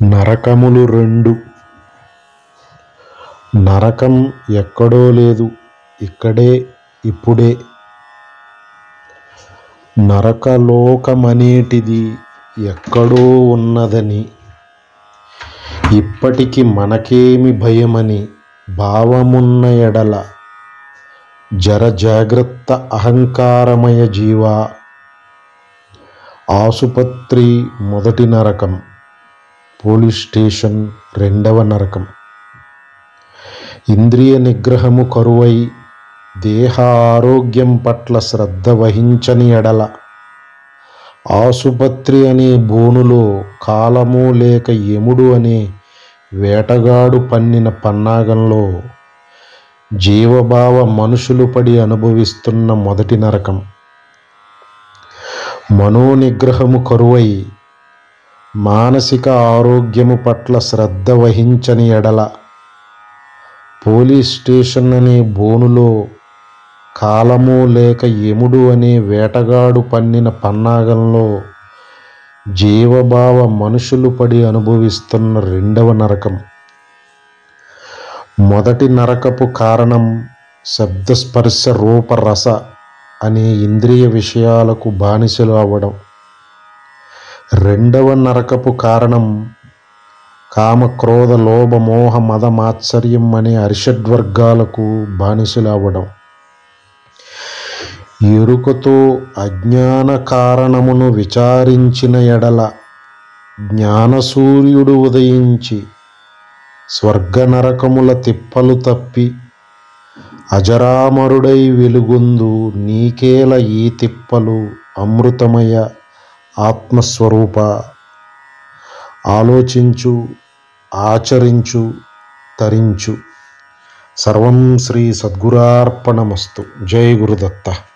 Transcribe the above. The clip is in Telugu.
నరకములు రెండు. నరకం ఎక్కడో లేదు, ఇక్కడే ఇప్పుడే. నరకలోకమనేటిది ఎక్కడో ఉన్నదని, ఇప్పటికి మనకేమి భయమని భావమున్న ఎడల జర జాగ్రత్త అహంకారమయ జీవా. ఆసుపత్రి మొదటి నరకం, పోలీస్ స్టేషన్ రెండవ నరకం. ఇంద్రియ నిగ్రహము కరువై దేహ ఆరోగ్యం పట్ల శ్రద్ధ వహించని ఎడల ఆసుపత్రి అనే బోనులో కాలము లేక యముడు అనే వేటగాడు పన్నిన పన్నాగంలో జీవభావ మనుషులు పడి అనుభవిస్తున్న మొదటి నరకం. మనోనిగ్రహము కరువై మానసిక ఆరోగ్యము పట్ల శ్రద్ధ వహించని ఎడల పోలీస్ స్టేషన్ అనే బోనులో కాలము లేక యముడు అనే వేటగాడు పన్నిన పన్నాగంలో జీవభావ మనుషులు పడి అనుభవిస్తున్న రెండవ నరకం. మొదటి నరకపు కారణం శబ్దస్పర్శ రూప రస అనే ఇంద్రియ విషయాలకు బానిసలు అవ్వడం. రెండవ నరకపు కారణం కామ క్రోధ లోభ మోహ మద మాత్సర్యం అనే అరిషడ్వర్గాలకు బానిసలు అవ్వడం. ఎరుకతో అజ్ఞాన కారణమును విచారించిన ఎడల జ్ఞానసూర్యుడు ఉదయించి స్వర్గ నరకముల తిప్పలు తప్పి అజరామరుడై వెలుగొందు నీకేల ఈ తిప్పలు అమృతమయ ఆత్మస్వరూప. ఆలోచించు, ఆచరించు, తరించు. సర్వం శ్రీ సద్గురార్పణమస్తు. జై గురుదత్త.